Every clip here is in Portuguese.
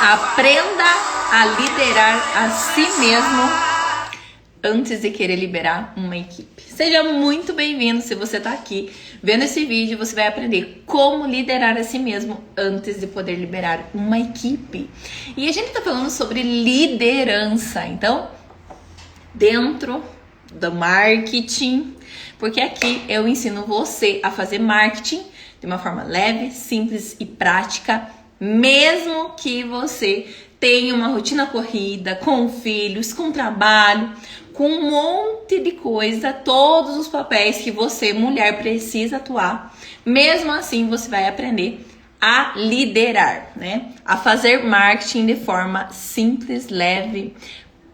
Aprenda a liderar a si mesmo antes de querer liderar uma equipe. Seja muito bem-vindo. Se você está aqui vendo esse vídeo, você vai aprender como liderar a si mesmo antes de poder liderar uma equipe. E a gente está falando sobre liderança. Então, dentro do marketing, porque aqui eu ensino você a fazer marketing de uma forma leve, simples e prática, mesmo que você tenha uma rotina corrida, com filhos, com trabalho, com um monte de coisa, todos os papéis que você, mulher, precisa atuar. Mesmo assim, você vai aprender a liderar, né? A fazer marketing de forma simples, leve,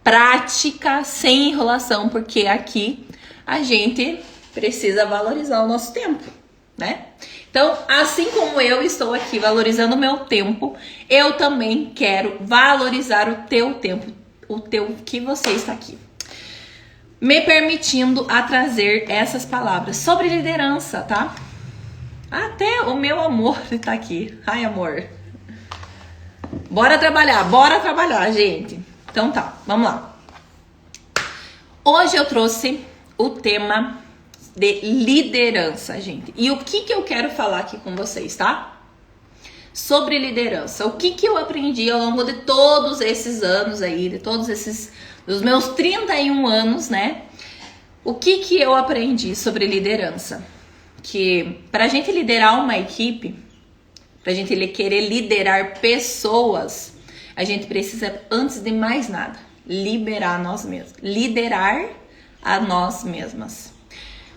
prática, sem enrolação, porque aqui a gente precisa valorizar o nosso tempo, né? Então, assim como eu estou aqui valorizando o meu tempo, eu também quero valorizar o teu tempo, o teu que você está aqui. Me permitindo a trazer essas palavras sobre liderança, tá? Até o meu amor está aqui. Ai, amor. Bora trabalhar, gente. Então tá, vamos lá. Hoje eu trouxe o tema de liderança, gente. E o que eu quero falar aqui com vocês, tá? Sobre liderança. O que eu aprendi ao longo de todos esses anos aí, dos meus 31 anos, né? O que eu aprendi sobre liderança? Que pra gente liderar uma equipe, pra gente querer liderar pessoas, a gente precisa, antes de mais nada, liderar nós mesmos. Liderar a nós mesmas.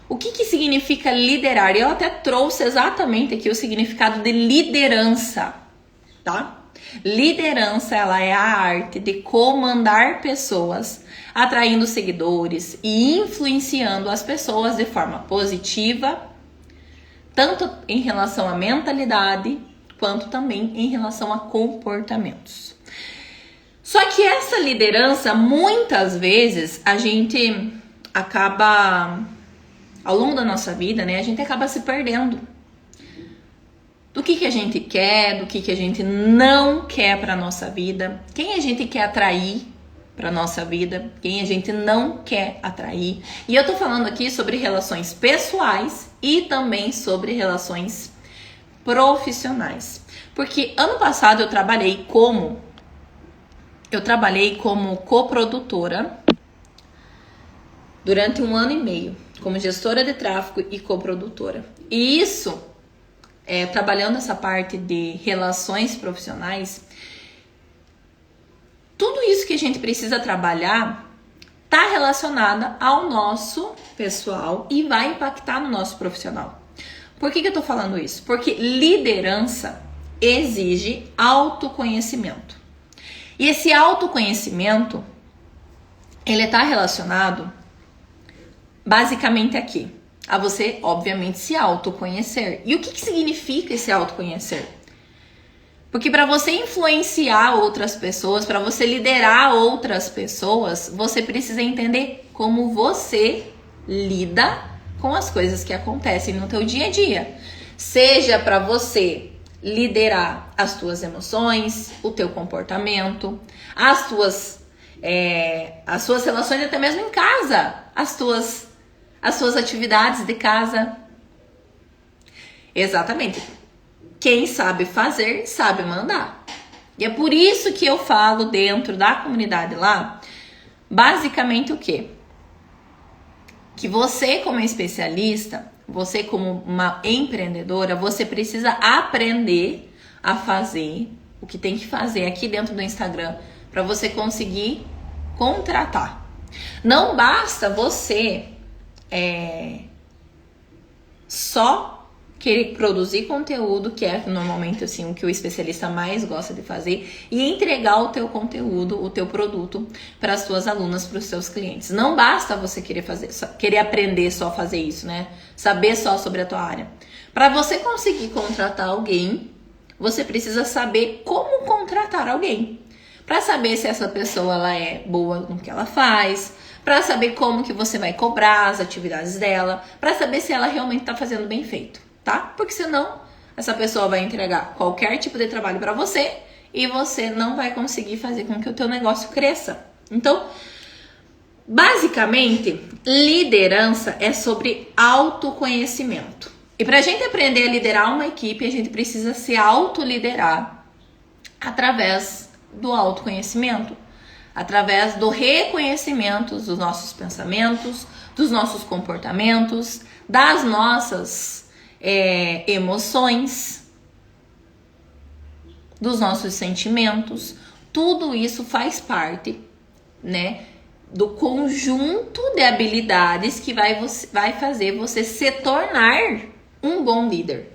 O que significa liderar? Eu até trouxe exatamente aqui o significado de liderança, tá? Liderança, ela é a arte de comandar pessoas, atraindo seguidores e influenciando as pessoas de forma positiva, tanto em relação à mentalidade, quanto também em relação a comportamentos. Só que essa liderança, muitas vezes, a gente acaba, ao longo da nossa vida, né, a gente acaba se perdendo do que a gente quer, do que a gente não quer para nossa vida, quem a gente quer atrair para nossa vida, quem a gente não quer atrair. E eu tô falando aqui sobre relações pessoais e também sobre relações profissionais. Porque ano passado eu trabalhei como coprodutora durante 1 ano e meio, como gestora de tráfego e coprodutora. E isso, trabalhando essa parte de relações profissionais, tudo isso que a gente precisa trabalhar está relacionada ao nosso pessoal e vai impactar no nosso profissional. Por que eu tô falando isso? Porque liderança exige autoconhecimento. E esse autoconhecimento, ele está relacionado basicamente aqui, a você, obviamente, se autoconhecer. E o que significa esse autoconhecer? Porque para você influenciar outras pessoas, para você liderar outras pessoas, você precisa entender como você lida com as coisas que acontecem no teu dia a dia. Seja para você liderar as tuas emoções, o teu comportamento, as tuas relações até mesmo em casa, as tuas atividades de casa. Exatamente. Quem sabe fazer, sabe mandar. E é por isso que eu falo dentro da comunidade lá, basicamente o quê? Que você, como especialista, você como uma empreendedora, você precisa aprender a fazer o que tem que fazer aqui dentro do Instagram para você conseguir contratar. Não basta você só querer produzir conteúdo, que é normalmente assim, o que o especialista mais gosta de fazer, e entregar o teu conteúdo, o teu produto para as tuas alunas, para os seus clientes. Não basta você querer aprender só a fazer isso, né? Saber só sobre a tua área. Para você conseguir contratar alguém, você precisa saber como contratar alguém. Para saber se essa pessoa ela é boa no que ela faz, para saber como que você vai cobrar as atividades dela, para saber se ela realmente está fazendo bem feito, tá? Porque senão essa pessoa vai entregar qualquer tipo de trabalho para você e você não vai conseguir fazer com que o teu negócio cresça. Então, basicamente, liderança é sobre autoconhecimento. E para a gente aprender a liderar uma equipe, a gente precisa se autoliderar através do autoconhecimento, através do reconhecimento dos nossos pensamentos, dos nossos comportamentos, das nossas emoções, dos nossos sentimentos. Tudo isso faz parte, né, do conjunto de habilidades que vai fazer você se tornar um bom líder,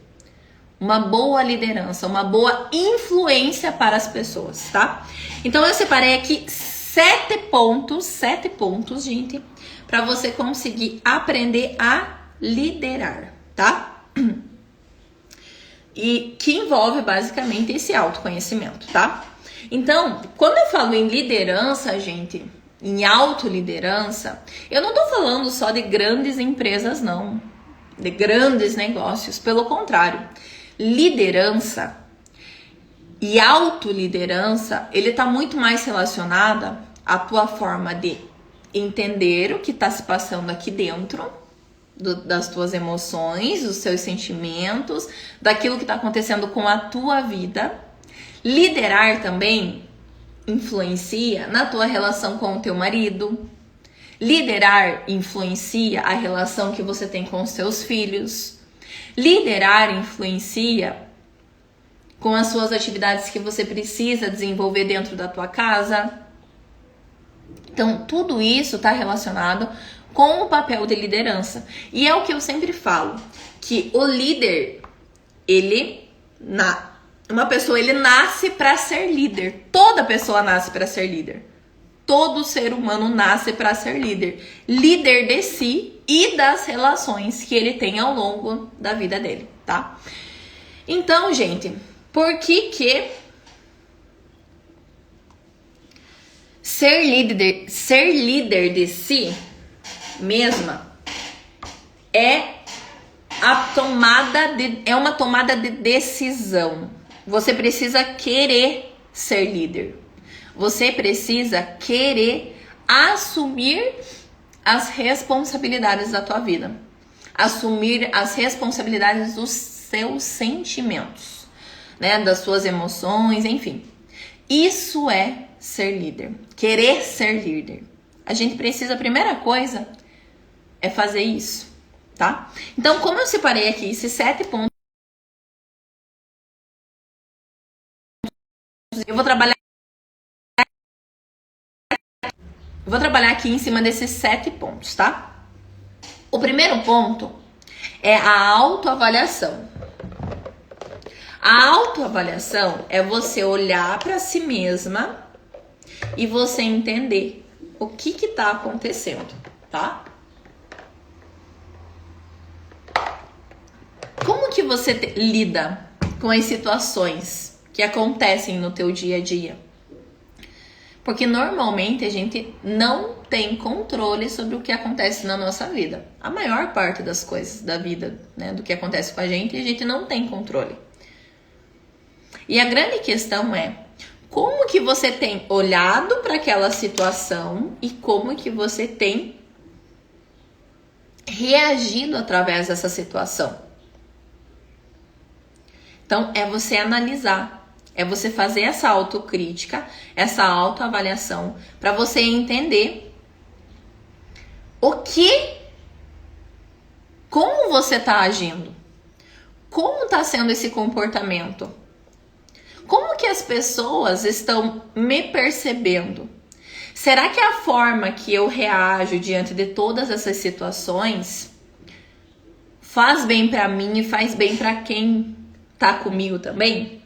uma boa liderança, uma boa influência para as pessoas, tá? Então eu separei aqui 7 pontos, gente, para você conseguir aprender a liderar, tá? E que envolve basicamente esse autoconhecimento, tá? Então, quando eu falo em liderança, gente, em autoliderança, eu não tô falando só de grandes empresas, não, de grandes negócios. Pelo contrário, liderança e autoliderança, ele tá muito mais relacionada à tua forma de entender o que tá se passando aqui dentro, das tuas emoções, dos seus sentimentos, daquilo que tá acontecendo com a tua vida. Liderar também influencia na tua relação com o teu marido. Liderar influencia a relação que você tem com os seus filhos. Liderar influencia com as suas atividades que você precisa desenvolver dentro da tua casa. Então, tudo isso está relacionado com o papel de liderança. E é o que eu sempre falo, que o líder, uma pessoa, ele nasce para ser líder. Toda pessoa nasce para ser líder. Todo ser humano nasce para ser líder. Líder de si e das relações que ele tem ao longo da vida dele, tá? Então, gente, por que ser líder de si mesma é uma tomada de decisão. Você precisa querer ser líder. Você precisa querer assumir as responsabilidades da tua vida. Assumir as responsabilidades dos seus sentimentos, né? Das suas emoções, enfim. Isso é ser líder. Querer ser líder. A gente precisa, a primeira coisa é fazer isso, tá? Então, como eu separei aqui esses 7 pontos, eu vou trabalhar aqui em cima desses 7 pontos, tá? O primeiro ponto é a autoavaliação. A autoavaliação é você olhar para si mesma e você entender o que tá acontecendo, tá? Como que você lida com as situações que acontecem no teu dia a dia? Porque normalmente a gente não tem controle sobre o que acontece na nossa vida. A maior parte das coisas da vida, né, do que acontece com a gente não tem controle. E a grande questão é como que você tem olhado para aquela situação e como que você tem reagido através dessa situação. Então, é você analisar, é você fazer essa autocrítica, essa autoavaliação, para você entender como você está agindo, como está sendo esse comportamento, como que as pessoas estão me percebendo. Será que a forma que eu reajo diante de todas essas situações faz bem para mim e faz bem para quem tá comigo também?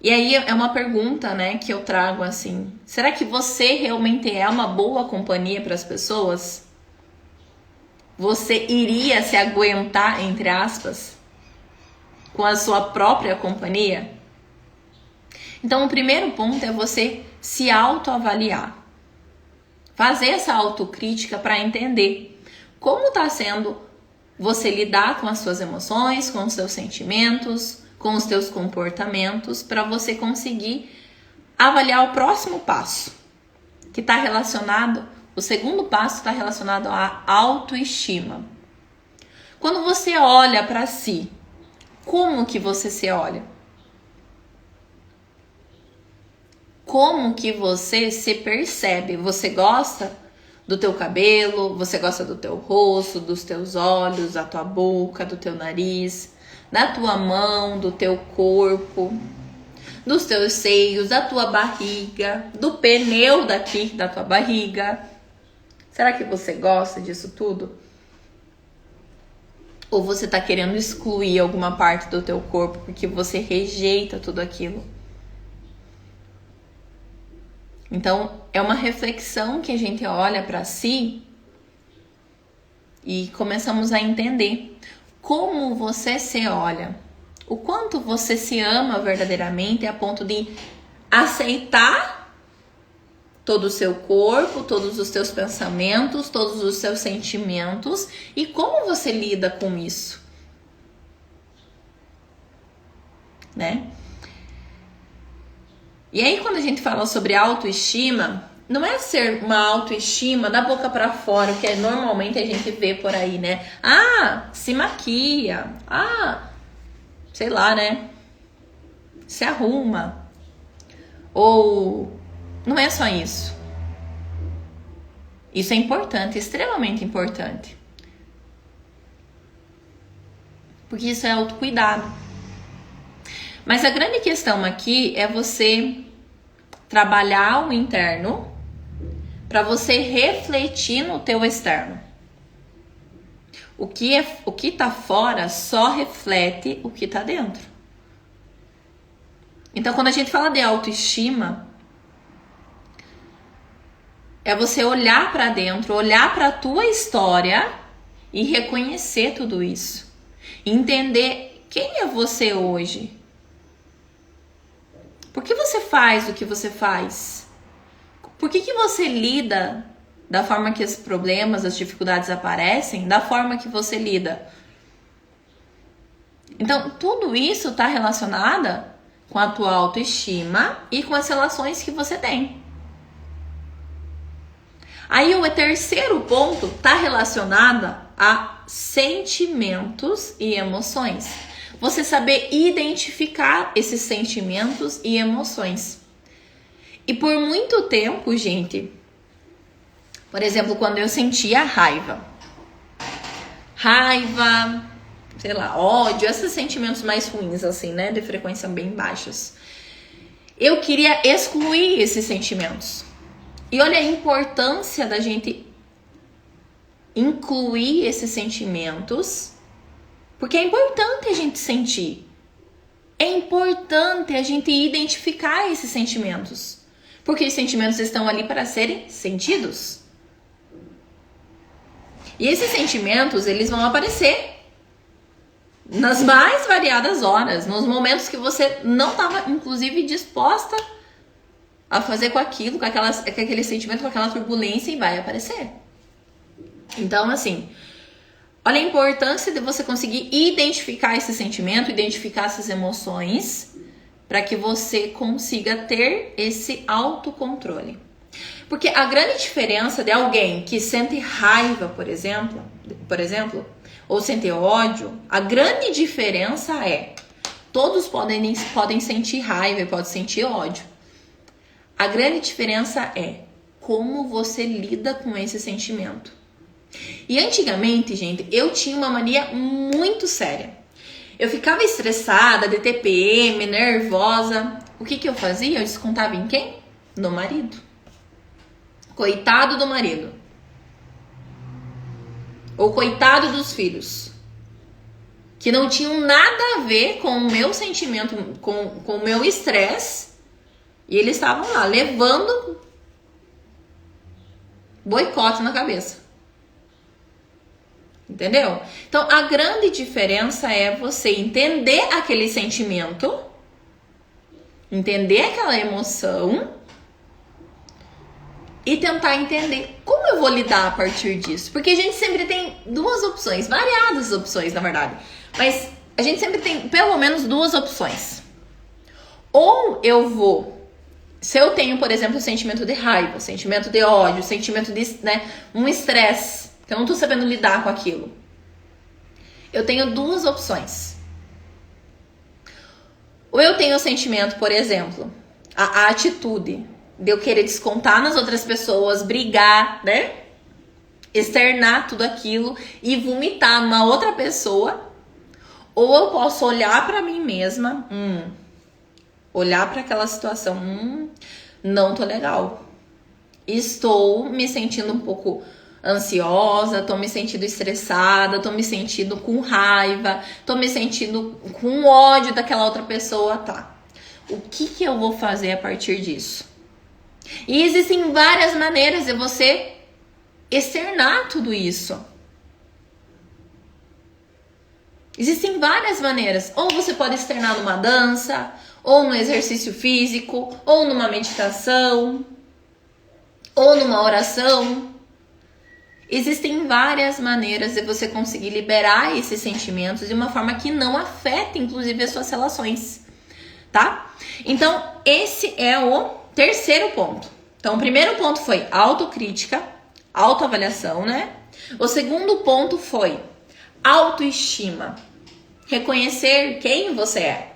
E aí é uma pergunta, né, que eu trago assim: será que você realmente é uma boa companhia para as pessoas? Você iria se aguentar, entre aspas, com a sua própria companhia? Então, o primeiro ponto é você se autoavaliar. Fazer essa autocrítica para entender como está sendo você lidar com as suas emoções, com os seus sentimentos, com os teus comportamentos para você conseguir avaliar o próximo passo, que está relacionado, o segundo passo está relacionado à autoestima. Quando você olha para si, como que você se olha? Como que você se percebe? Você gosta do teu cabelo? Você gosta do teu rosto, dos teus olhos, da tua boca, do teu nariz, da tua mão, do teu corpo, dos teus seios, da tua barriga, do pneu daqui da tua barriga? Será que você gosta disso tudo? Ou você tá querendo excluir alguma parte do teu corpo porque você rejeita tudo aquilo? Então, é uma reflexão que a gente olha para si e começamos a entender como você se olha. O quanto você se ama verdadeiramente a ponto de aceitar todo o seu corpo, todos os teus pensamentos, todos os seus sentimentos e como você lida com isso, né? E aí, quando a gente fala sobre autoestima, não é ser uma autoestima da boca pra fora, que normalmente a gente vê por aí, né? Ah, se maquia. Ah, sei lá, né? Se arruma. Ou não é só isso. Isso é importante, extremamente importante. Porque isso é autocuidado. Mas a grande questão aqui é você trabalhar o interno para você refletir no teu externo. O que tá fora só reflete o que tá dentro. Então, quando a gente fala de autoestima, é você olhar para dentro, olhar para a tua história e reconhecer tudo isso. Entender quem é você hoje. Por que você faz o que você faz? Por que você lida da forma que os problemas, as dificuldades aparecem, da forma que você lida? Então, tudo isso está relacionado com a tua autoestima e com as relações que você tem. Aí o terceiro ponto está relacionado a sentimentos e emoções. Você saber identificar esses sentimentos e emoções. E por muito tempo, gente, por exemplo, quando eu sentia raiva, sei lá, ódio, esses sentimentos mais ruins, assim, né, de frequência bem baixas, eu queria excluir esses sentimentos. E olha a importância da gente incluir esses sentimentos, porque é importante a gente sentir. É importante a gente identificar esses sentimentos, porque os sentimentos estão ali para serem sentidos. E esses sentimentos, eles vão aparecer nas mais variadas horas, nos momentos que você não estava, inclusive, disposta a fazer com aquilo, com aquele sentimento, com aquela turbulência, e vai aparecer. Então, assim, olha a importância de você conseguir identificar esse sentimento, identificar essas emoções, para que você consiga ter esse autocontrole. Porque a grande diferença de alguém que sente raiva, por exemplo, ou sente ódio, a grande diferença é, todos podem sentir raiva e podem sentir ódio. A grande diferença é como você lida com esse sentimento. E antigamente, gente, eu tinha uma mania muito séria. Eu ficava estressada, de TPM, nervosa. O que eu fazia? Eu descontava em quem? No marido. Coitado do marido. Ou coitado dos filhos. Que não tinham nada a ver com o meu sentimento, com o meu estresse. E eles estavam lá, levando boicote na cabeça. Entendeu? Então, a grande diferença é você entender aquele sentimento, entender aquela emoção e tentar entender como eu vou lidar a partir disso. Porque a gente sempre tem duas opções, variadas opções, na verdade. Mas a gente sempre tem pelo menos duas opções. Ou eu vou, se eu tenho, por exemplo, o sentimento de raiva, sentimento de ódio, sentimento de, um estresse, que eu não tô sabendo lidar com aquilo. Eu tenho duas opções. Ou eu tenho o sentimento, por exemplo, a atitude de eu querer descontar nas outras pessoas, brigar, externar tudo aquilo e vomitar numa outra pessoa. Ou eu posso olhar pra mim mesma, olhar pra aquela situação, não tô legal. Estou me sentindo um pouco ansiosa, tô me sentindo estressada, tô me sentindo com raiva, tô me sentindo com ódio daquela outra pessoa, tá? O que eu vou fazer a partir disso? E existem várias maneiras de você externar tudo isso. Existem várias maneiras. Ou você pode externar numa dança, ou no exercício físico, ou numa meditação, ou numa oração. Existem várias maneiras de você conseguir liberar esses sentimentos de uma forma que não afeta, inclusive, as suas relações, tá? Então, esse é o terceiro ponto. Então, o primeiro ponto foi autocrítica, autoavaliação, O segundo ponto foi autoestima, reconhecer quem você é.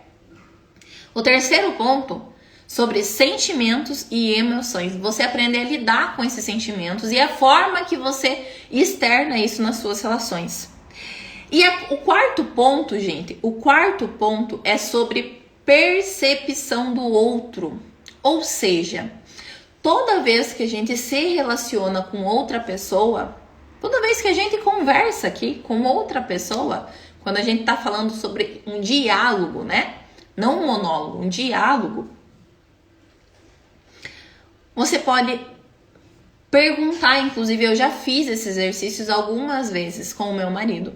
O terceiro ponto, sobre sentimentos e emoções. Você aprender a lidar com esses sentimentos e a forma que você externa isso nas suas relações. E o quarto ponto, gente, é sobre percepção do outro. Ou seja, toda vez que a gente se relaciona com outra pessoa, toda vez que a gente conversa aqui com outra pessoa, quando a gente tá falando sobre um diálogo, Não um monólogo, um diálogo. Você pode perguntar, inclusive eu já fiz esses exercícios algumas vezes com o meu marido.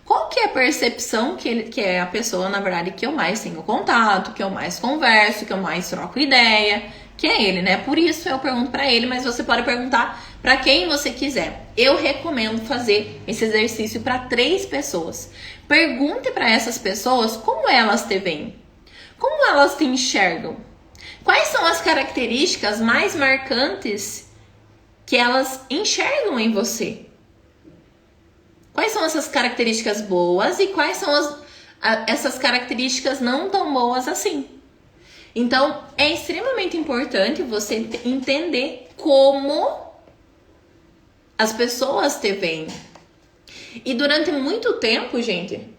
Qual que é a percepção que é a pessoa, na verdade, que eu mais tenho contato, que eu mais converso, que eu mais troco ideia, que é ele, Por isso eu pergunto pra ele, mas você pode perguntar pra quem você quiser. Eu recomendo fazer esse exercício para 3 pessoas. Pergunte pra essas pessoas como elas te veem, como elas te enxergam. Quais são as características mais marcantes que elas enxergam em você? Quais são essas características boas e quais são essas características não tão boas assim? Então, é extremamente importante você entender como as pessoas te veem. E durante muito tempo, gente,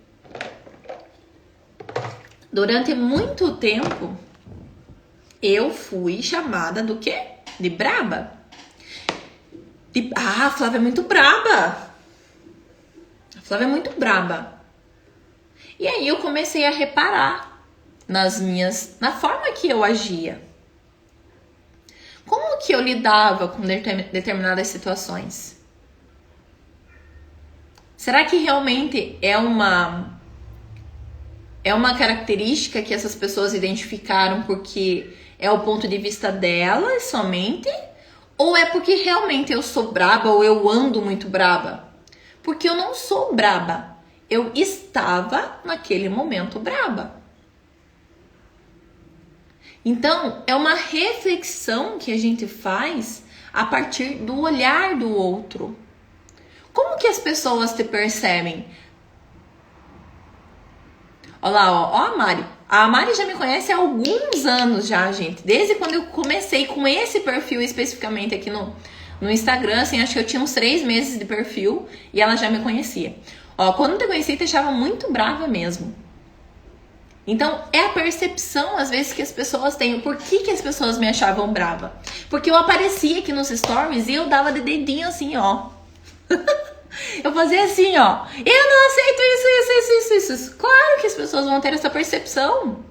eu fui chamada do quê? De braba. A Flávia é muito braba. E aí eu comecei a reparar na forma que eu agia. Como que eu lidava com determinadas situações? Será que realmente é uma característica que essas pessoas identificaram porque é o ponto de vista delas somente? Ou é porque realmente eu sou braba ou eu ando muito braba? Porque eu não sou braba. Eu estava naquele momento braba. Então, é uma reflexão que a gente faz a partir do olhar do outro. Como que as pessoas te percebem? Olha lá, ó a Mari. A Mari já me conhece há alguns anos já, gente. Desde quando eu comecei com esse perfil especificamente aqui no Instagram, assim, acho que eu tinha uns 3 meses de perfil e ela já me conhecia. Ó, quando eu te conheci, eu te achava muito brava mesmo. Então, é a percepção, às vezes, que as pessoas têm. Por que as pessoas me achavam brava? Porque eu aparecia aqui nos stories e eu dava de dedinho assim, ó. Eu fazia assim, ó. Eu não aceito isso. Claro que as pessoas vão ter essa percepção.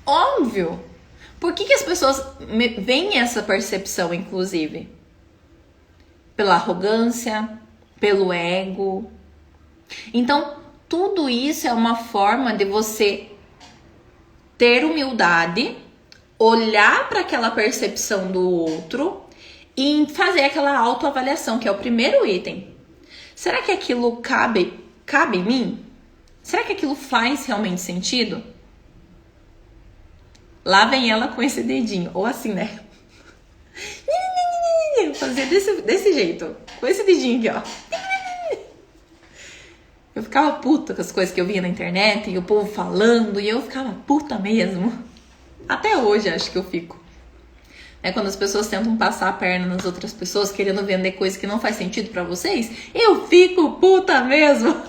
Óbvio. Por que as pessoas veem essa percepção, inclusive? Pela arrogância, pelo ego. Então, tudo isso é uma forma de você ter humildade, olhar para aquela percepção do outro e fazer aquela autoavaliação, que é o primeiro item. Será que aquilo cabe em mim? Será que aquilo faz realmente sentido? Lá vem ela com esse dedinho, ou assim, né? Fazer desse jeito, com esse dedinho aqui, ó. Eu ficava puta com as coisas que eu via na internet, e o povo falando, e eu ficava puta mesmo. Até hoje acho que eu fico. Quando as pessoas tentam passar a perna nas outras pessoas, querendo vender coisas que não faz sentido pra vocês, eu fico puta mesmo.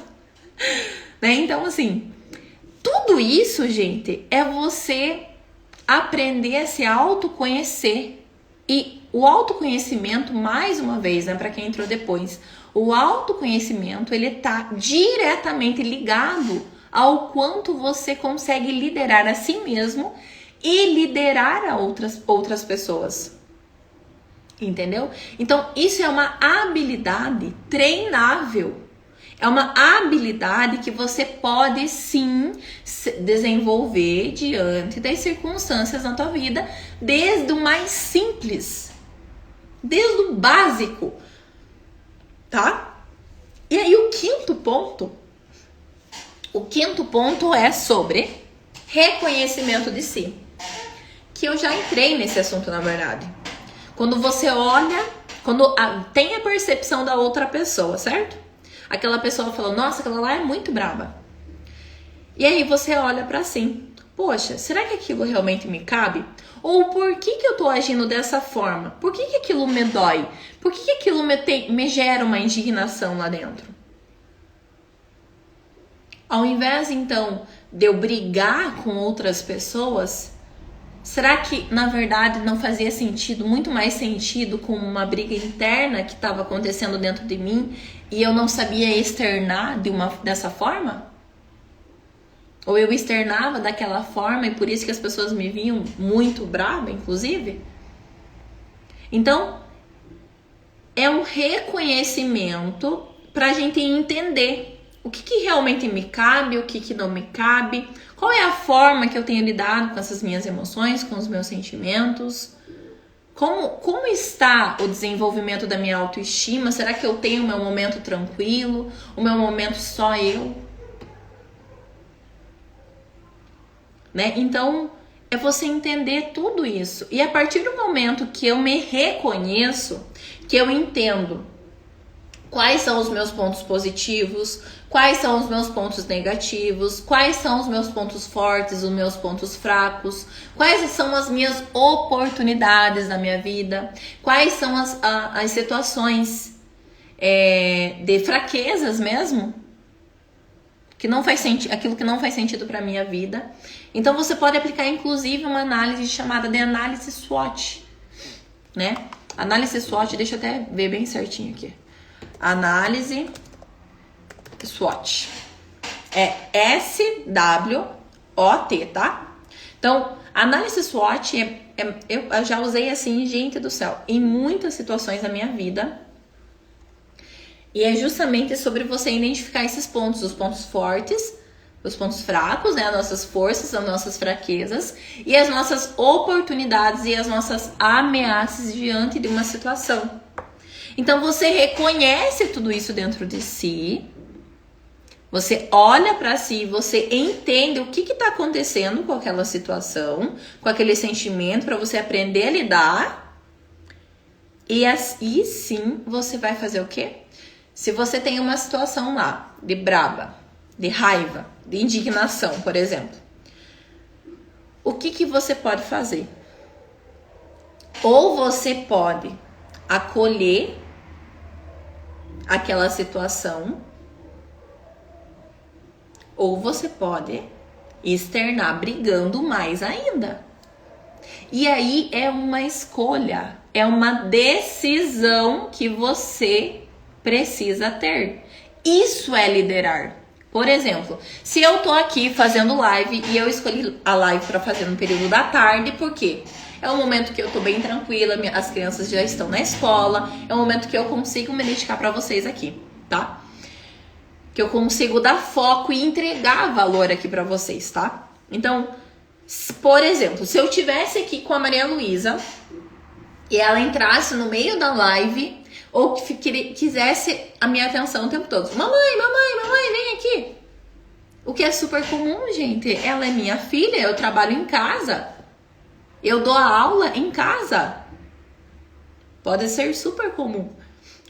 Então, assim, tudo isso, gente, é você aprender a se autoconhecer. E o autoconhecimento, mais uma vez, pra quem entrou depois, o autoconhecimento, ele tá diretamente ligado ao quanto você consegue liderar a si mesmo e liderar a outras pessoas. Entendeu? Então, isso é uma habilidade treinável. É uma habilidade que você pode sim desenvolver diante das circunstâncias na tua vida, desde o mais simples, desde o básico, tá? E aí o quinto ponto é sobre reconhecimento de si, que eu já entrei nesse assunto, na verdade. Quando você olha, quando tem a percepção da outra pessoa, certo? Aquela pessoa falou, nossa, aquela lá é muito braba. E aí você olha pra si, poxa, será que aquilo realmente me cabe? Ou por que eu tô agindo dessa forma? Por que aquilo me dói? Por que aquilo me gera uma indignação lá dentro? Ao invés, então, de eu brigar com outras pessoas, será que, na verdade, não fazia sentido, muito mais sentido com uma briga interna que estava acontecendo dentro de mim e eu não sabia externar dessa forma? Ou eu externava daquela forma e por isso que as pessoas me viam muito brava, inclusive? Então, é um reconhecimento para a gente entender o que realmente me cabe, o que não me cabe, qual é a forma que eu tenho lidado com essas minhas emoções, com os meus sentimentos, como está o desenvolvimento da minha autoestima, será que eu tenho o meu momento tranquilo, o meu momento só eu? Então, é você entender tudo isso. E a partir do momento que eu me reconheço, que eu entendo quais são os meus pontos positivos, quais são os meus pontos negativos, quais são os meus pontos fortes, os meus pontos fracos, quais são as minhas oportunidades na minha vida, quais são as situações de fraquezas mesmo, que não faz sentido, aquilo que não faz sentido para minha vida. Então você pode aplicar inclusive uma análise chamada de análise SWOT, Análise SWOT, deixa eu até ver bem certinho aqui. Análise SWOT. É SWOT, tá? Então, análise SWOT eu já usei assim, gente do céu, em muitas situações da minha vida. E é justamente sobre você identificar esses pontos, os pontos fortes, os pontos fracos, as nossas forças, as nossas fraquezas e as nossas oportunidades e as nossas ameaças diante de uma situação. Então você reconhece tudo isso dentro de si, você olha para si, você entende o que está acontecendo com aquela situação, com aquele sentimento, para você aprender a lidar. E assim sim você vai fazer o quê? Se você tem uma situação lá de braba, de raiva, de indignação, por exemplo, o que você pode fazer? Ou você pode acolher aquela situação, ou você pode externar brigando mais ainda. E aí é uma escolha, é uma decisão que você precisa ter. Isso é liderar. Por exemplo, se eu tô aqui fazendo live e eu escolhi a live para fazer no período da tarde, por quê? É um momento que eu tô bem tranquila, as crianças já estão na escola, é um momento que eu consigo me dedicar para vocês aqui, tá? Que eu consigo dar foco e entregar valor aqui para vocês, tá? Então, por exemplo, se eu tivesse aqui com a Maria Luísa e ela entrasse no meio da live ou que quisesse a minha atenção o tempo todo, mamãe, vem aqui. O que é super comum, gente. Ela é minha filha, eu trabalho em casa. Eu dou a aula em casa. Pode ser super comum.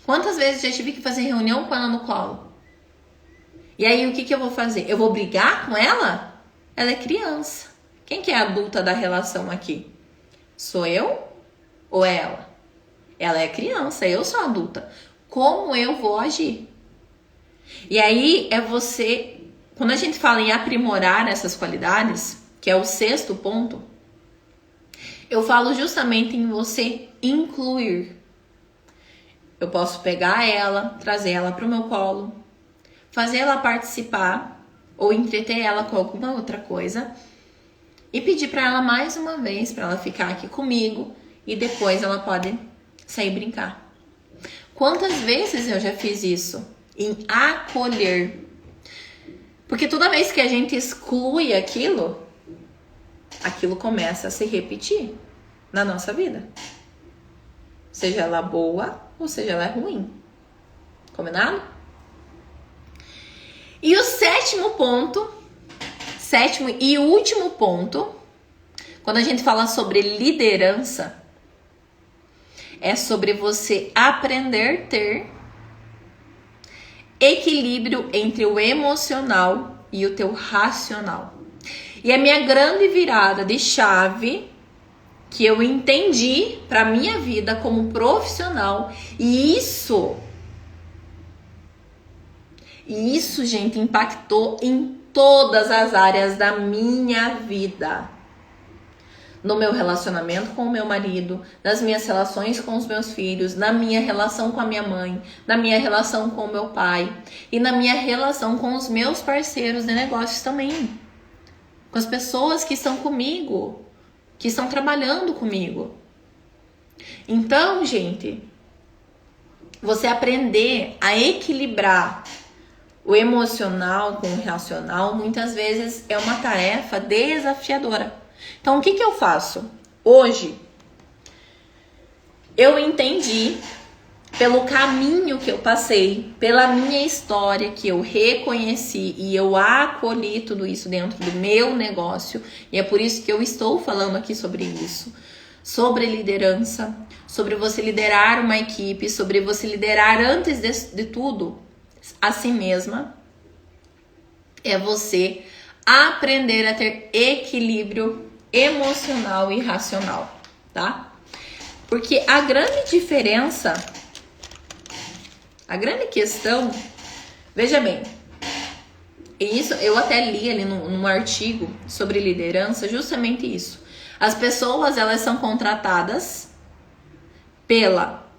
Quantas vezes já tive que fazer reunião com ela no colo? E aí o que eu vou fazer? Eu vou brigar com ela? Ela é criança. Quem que é a adulta da relação aqui? Sou eu ou é ela? Ela é criança, eu sou adulta. Como eu vou agir? E aí é você... Quando a gente fala em aprimorar essas qualidades, que é o 6º ponto, eu falo justamente em você incluir. Eu posso pegar ela, trazer ela para o meu colo, fazer ela participar ou entreter ela com alguma outra coisa e pedir para ela mais uma vez para ela ficar aqui comigo e depois ela pode sair brincar. Quantas vezes eu já fiz isso? Em acolher. Porque toda vez que a gente exclui aquilo começa a se repetir na nossa vida. Seja ela boa ou seja ela ruim. Combinado? E o 7º ponto, 7º e último ponto, quando a gente fala sobre liderança, é sobre você aprender a ter equilíbrio entre o emocional e o teu racional. E a minha grande virada de chave que eu entendi para minha vida como profissional, e isso, gente, impactou em todas as áreas da minha vida. No meu relacionamento com o meu marido, nas minhas relações com os meus filhos, na minha relação com a minha mãe, na minha relação com o meu pai e na minha relação com os meus parceiros de negócios também. Com as pessoas que estão comigo, que estão trabalhando comigo. Então, gente, você aprender a equilibrar o emocional com o racional muitas vezes é uma tarefa desafiadora. Então, o que eu faço? Hoje, eu entendi, pelo caminho que eu passei, pela minha história que eu reconheci e eu acolhi tudo isso dentro do meu negócio, e é por isso que eu estou falando aqui sobre isso, sobre liderança, sobre você liderar uma equipe, sobre você liderar antes de tudo a si mesma, é você aprender a ter equilíbrio emocional e racional, tá? Porque a grande diferença, a grande questão, veja bem, e isso eu até li ali num artigo sobre liderança, justamente isso. As pessoas, elas são contratadas pela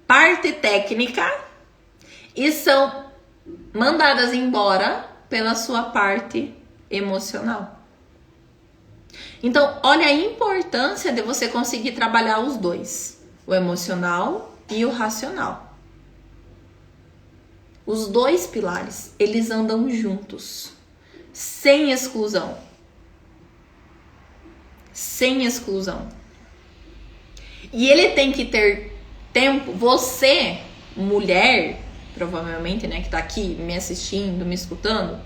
parte técnica e são mandadas embora pela sua parte emocional. Então, olha a importância de você conseguir trabalhar os dois, o emocional e o racional. Os dois pilares, eles andam juntos, sem exclusão. Sem exclusão. E ele tem que ter tempo, você, mulher, provavelmente, né, que tá aqui me assistindo, me escutando,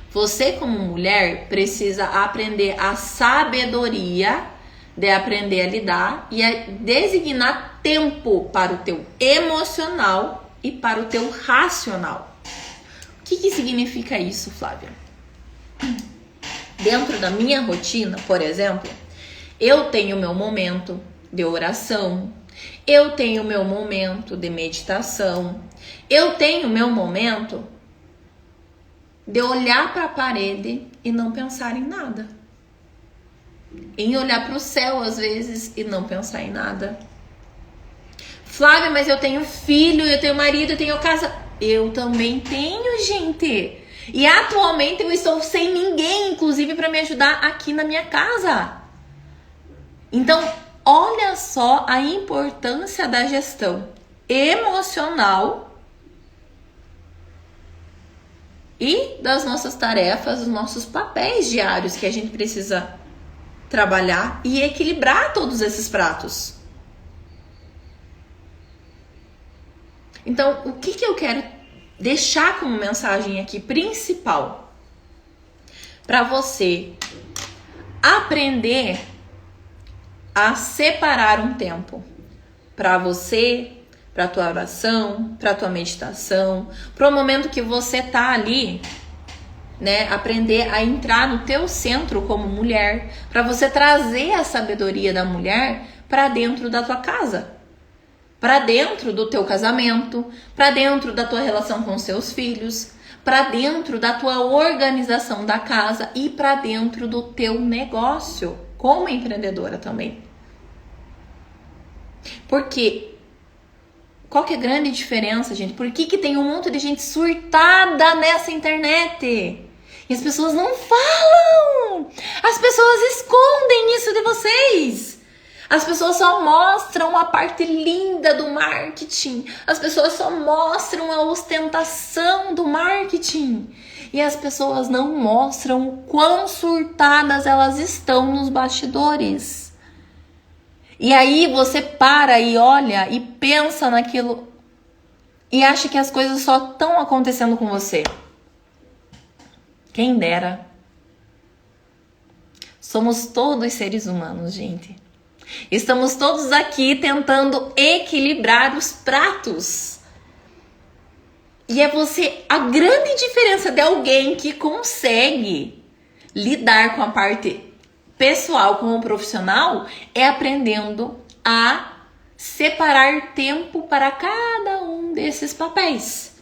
você como mulher precisa aprender a sabedoria de aprender a lidar e a designar tempo para o teu emocional e para o teu racional. O que significa isso, Flávia? Dentro da minha rotina, por exemplo, eu tenho meu momento de oração, eu tenho meu momento de meditação, eu tenho meu momento de olhar para a parede e não pensar em nada. Em olhar para o céu às vezes e não pensar em nada. Flávia, mas eu tenho filho, eu tenho marido, eu tenho casa. Eu também tenho, gente. E atualmente eu estou sem ninguém, inclusive para me ajudar aqui na minha casa. Então, olha só a importância da gestão emocional e das nossas tarefas, dos nossos papéis diários que a gente precisa trabalhar e equilibrar todos esses pratos. Então, o que eu quero deixar como mensagem aqui principal? para você aprender a separar um tempo para você, para tua oração, para tua meditação, para o momento que você tá ali, né, aprender a entrar no teu centro como mulher, para você trazer a sabedoria da mulher para dentro da tua casa, para dentro do teu casamento, para dentro da tua relação com os seus filhos, para dentro da tua organização da casa e para dentro do teu negócio como empreendedora também. Porque qual que é a grande diferença, gente? Por que tem um monte de gente surtada nessa internet? E as pessoas não falam! As pessoas escondem isso de vocês! As pessoas só mostram a parte linda do marketing. As pessoas só mostram a ostentação do marketing. E as pessoas não mostram o quão surtadas elas estão nos bastidores. E aí você para e olha e pensa naquilo e acha que as coisas só estão acontecendo com você. Quem dera. Somos todos seres humanos, gente. Estamos todos aqui tentando equilibrar os pratos. E é você, a grande diferença de alguém que consegue lidar com a parte pessoal com o profissional é aprendendo a separar tempo para cada um desses papéis.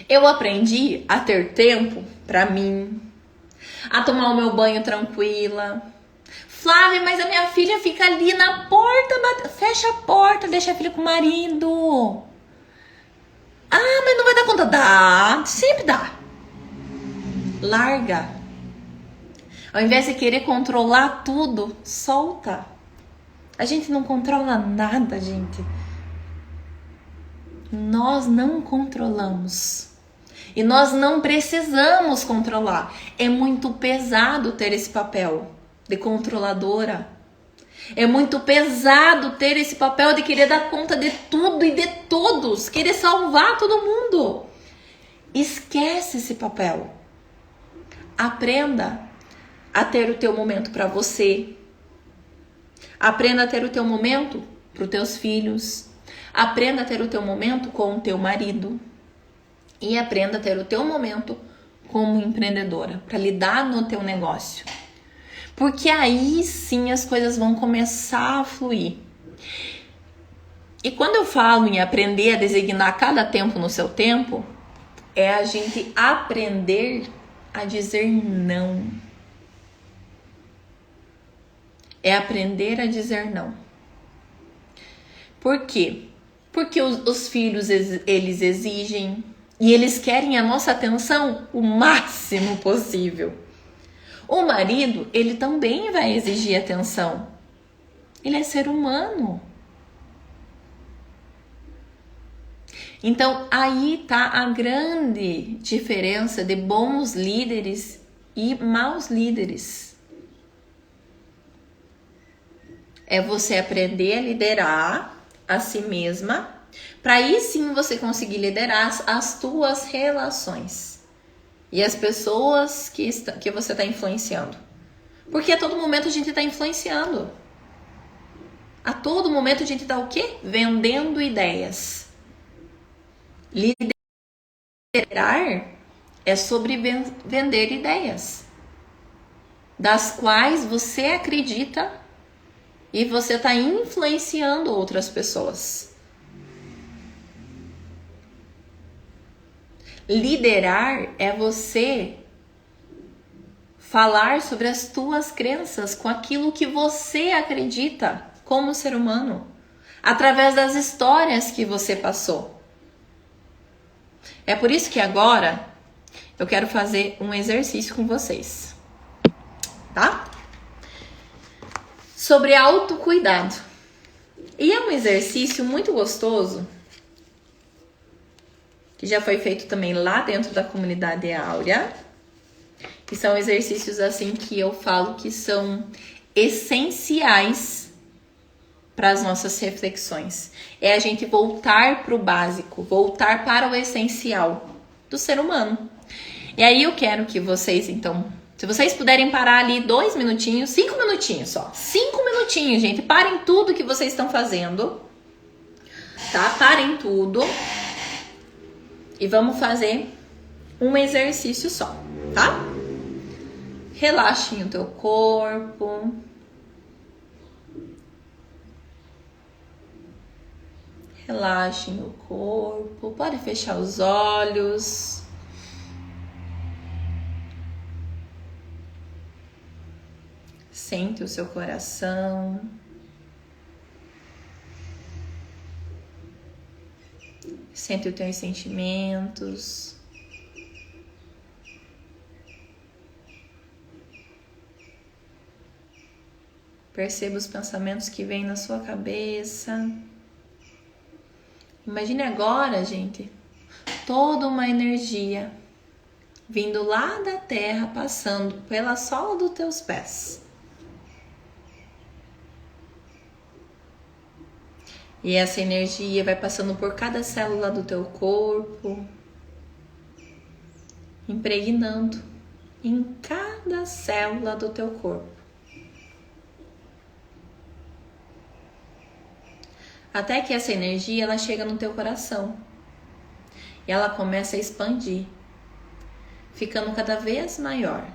Eu aprendi a ter tempo para mim, a tomar o meu banho tranquila. Flávia, mas a minha filha fica ali na porta, fecha a porta, deixa a filha com o marido. Ah, mas não vai dar conta. Dá, sempre dá. Larga. Ao invés de querer controlar tudo, solta. A gente não controla nada, gente. Nós não controlamos. E nós não precisamos controlar. É muito pesado ter esse papel de controladora. É muito pesado ter esse papel de querer dar conta de tudo e de todos. Querer salvar todo mundo. Esquece esse papel. Aprenda a ter o teu momento para você. Aprenda a ter o teu momento para os teus filhos. Aprenda a ter o teu momento com o teu marido. E aprenda a ter o teu momento como empreendedora, para lidar no teu negócio. Porque aí sim as coisas vão começar a fluir. E quando eu falo em aprender a designar cada tempo no seu tempo, é a gente aprender a dizer não. É aprender a dizer não. Por quê? Porque os filhos, eles exigem e eles querem a nossa atenção o máximo possível. O marido, ele também vai exigir atenção. Ele é ser humano. Então, aí tá a grande diferença de bons líderes e maus líderes. É você aprender a liderar a si mesma, para aí sim você conseguir liderar as tuas relações e as pessoas que você está influenciando. Porque a todo momento a gente está influenciando. A todo momento a gente está o quê? Vendendo ideias. Liderar é sobre vender ideias, das quais você acredita e você está influenciando outras pessoas. Liderar é você falar sobre as tuas crenças com aquilo que você acredita como ser humano, através das histórias que você passou. É por isso que agora eu quero fazer um exercício com vocês, tá? Sobre autocuidado. E é um exercício muito gostoso, que já foi feito também lá dentro da comunidade Áurea, que são exercícios assim que eu falo que são essenciais para as nossas reflexões. É a gente voltar para o básico, voltar para o essencial do ser humano. E aí eu quero que vocês, então, se vocês puderem parar ali 2 minutinhos, 5 minutinhos só. 5 minutinhos, gente. Parem tudo que vocês estão fazendo. Tá? Parem tudo. E vamos fazer um exercício só, tá? Relaxem o teu corpo. Relaxem o corpo. Pode fechar os olhos. Sente o seu coração. Sente os teus sentimentos. Perceba os pensamentos que vêm na sua cabeça. Imagine agora, gente, toda uma energia vindo lá da terra, passando pela sola dos teus pés. E essa energia vai passando por cada célula do teu corpo, impregnando em cada célula do teu corpo. Até que essa energia ela chega no teu coração e ela começa a expandir, ficando cada vez maior,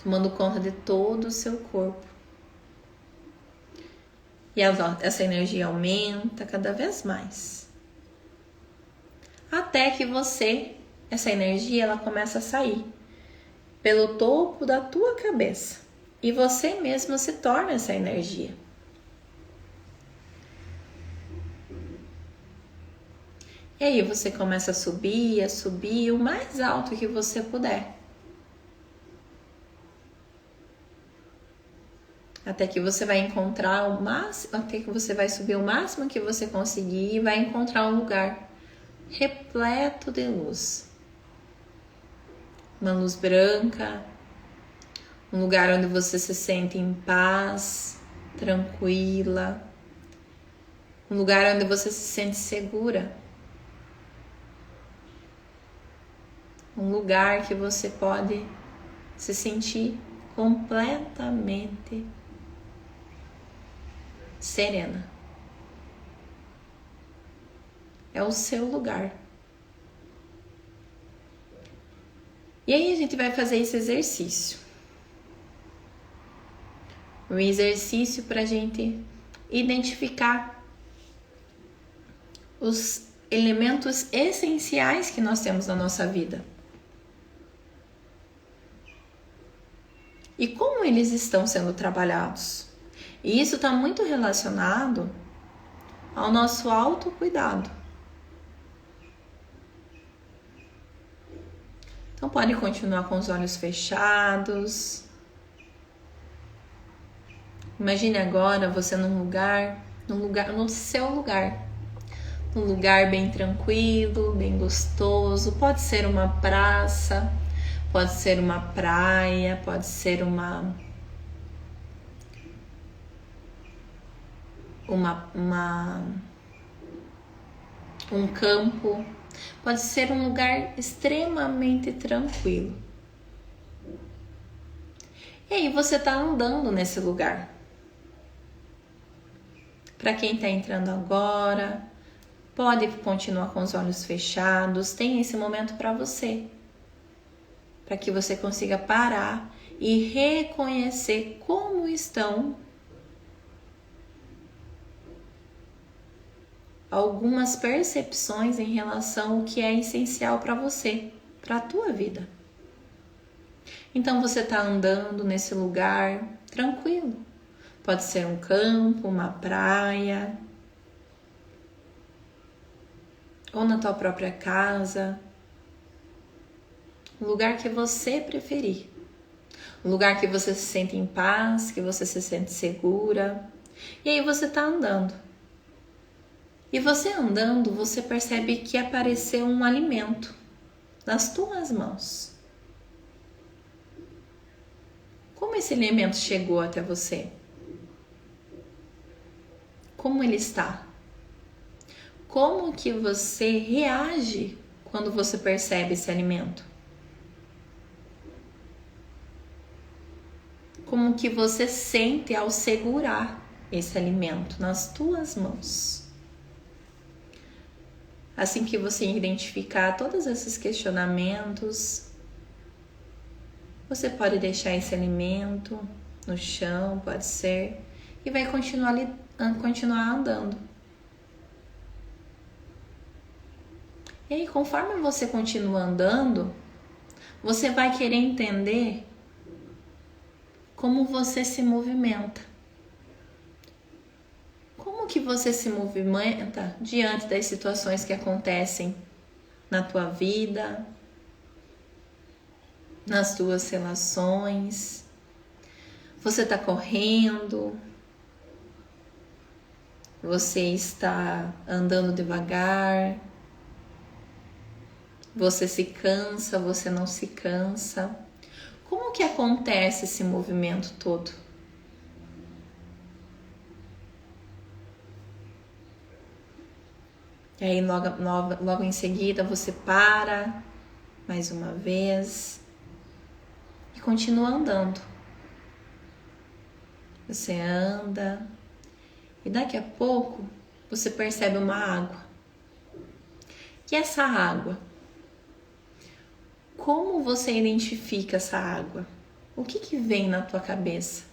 tomando conta de todo o seu corpo. E essa energia aumenta cada vez mais. Até que essa energia ela começa a sair pelo topo da tua cabeça. E você mesmo se torna essa energia. E aí você começa a subir o mais alto que você puder. Até que você vai encontrar o máximo, até que você vai subir o máximo que você conseguir e vai encontrar um lugar repleto de luz. Uma luz branca, um lugar onde você se sente em paz, tranquila, um lugar onde você se sente segura. Um lugar que você pode se sentir completamente serena. É o seu lugar. E aí a gente vai fazer esse exercício. Um exercício para a gente identificar os elementos essenciais que nós temos na nossa vida. E como eles estão sendo trabalhados. E isso está muito relacionado ao nosso autocuidado. Então pode continuar com os olhos fechados. Imagine agora você no seu lugar. Um lugar bem tranquilo, bem gostoso. Pode ser uma praça, pode ser uma praia, pode ser um campo, pode ser um lugar extremamente tranquilo. E aí você está andando nesse lugar. Para quem está entrando agora, pode continuar com os olhos fechados. Tem esse momento para você, para que você consiga parar e reconhecer como estão algumas percepções em relação ao que é essencial para você, para a tua vida. Então você está andando nesse lugar tranquilo. Pode ser um campo, uma praia, ou na tua própria casa, um lugar que você preferir, um lugar que você se sente em paz, que você se sente segura. E aí você está andando. E você andando, você percebe que apareceu um alimento nas tuas mãos. Como esse alimento chegou até você? Como ele está? Como que você reage quando você percebe esse alimento? Como que você sente ao segurar esse alimento nas tuas mãos. Assim que você identificar todos esses questionamentos, você pode deixar esse alimento no chão, pode ser, e vai continuar andando. E aí, conforme você continua andando, você vai querer entender como você se movimenta. Como que você se movimenta diante das situações que acontecem na tua vida, nas tuas relações? Você está correndo? Você está andando devagar? Você se cansa? Você não se cansa? Como que acontece esse movimento todo? E aí logo em seguida você para mais uma vez e continua andando. Você anda e daqui a pouco você percebe uma água. E essa água, como você identifica essa água? O que vem na tua cabeça?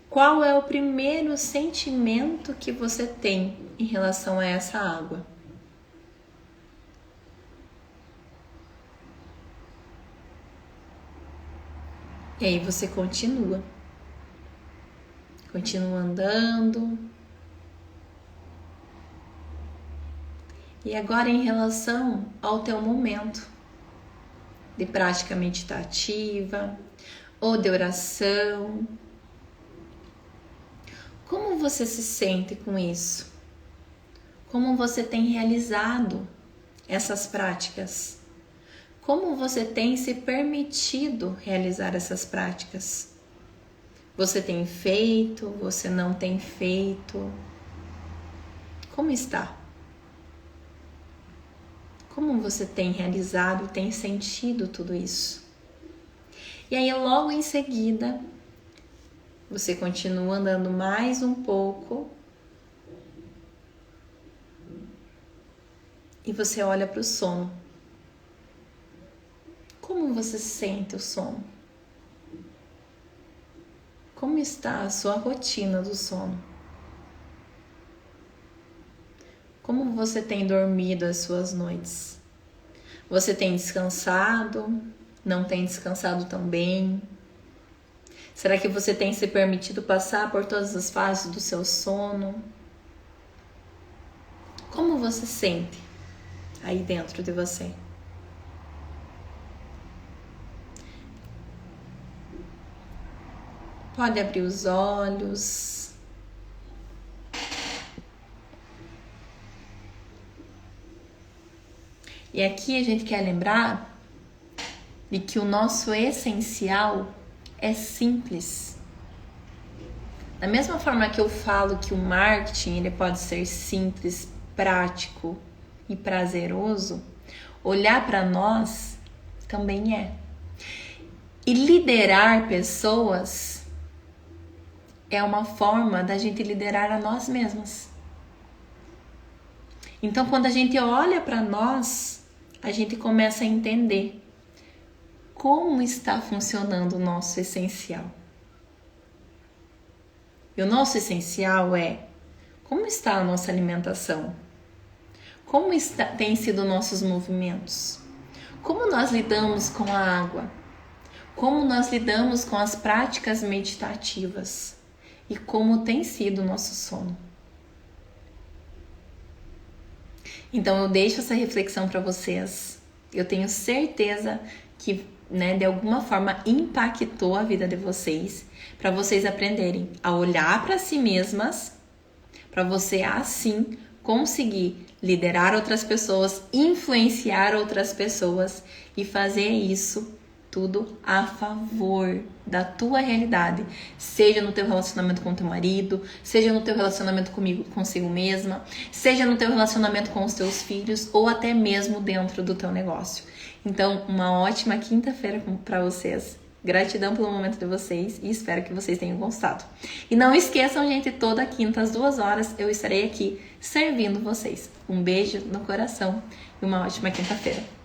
Qual é o primeiro sentimento que você tem em relação a essa água? E aí você continua andando. E agora em relação ao teu momento de prática meditativa ou de oração, como você se sente com isso? Como você tem realizado essas práticas? Como você tem se permitido realizar essas práticas? Você tem feito? Você não tem feito? Como está? Como você tem realizado e tem sentido tudo isso? E aí logo em seguida, você continua andando mais um pouco e você olha para o sono. Como você sente o sono? Como está a sua rotina do sono? Como você tem dormido as suas noites? Você tem descansado? Não tem descansado tão bem? Será que você tem se permitido passar por todas as fases do seu sono? Como você sente aí dentro de você? Pode abrir os olhos. E aqui a gente quer lembrar de que o nosso essencial é simples. Da mesma forma que eu falo que o marketing ele pode ser simples, prático e prazeroso, olhar para nós também é. E liderar pessoas é uma forma da gente liderar a nós mesmas. Então, quando a gente olha para nós, a gente começa a entender como está funcionando o nosso essencial. E o nosso essencial é como está a nossa alimentação, como tem sido nossos movimentos, como nós lidamos com a água, como nós lidamos com as práticas meditativas e como tem sido o nosso sono. Então eu deixo essa reflexão para vocês. Eu tenho certeza que, de alguma forma impactou a vida de vocês, para vocês aprenderem a olhar para si mesmas, para você assim conseguir liderar outras pessoas, influenciar outras pessoas e fazer isso tudo a favor da tua realidade, seja no teu relacionamento com teu marido, seja no teu relacionamento consigo mesma, seja no teu relacionamento com os teus filhos ou até mesmo dentro do teu negócio. Então, uma ótima quinta-feira para vocês Gratidão pelo momento de vocês e espero que vocês tenham gostado. E não esqueçam, gente, toda quinta às 2 horas eu estarei aqui servindo vocês. Um beijo no coração e uma ótima quinta-feira.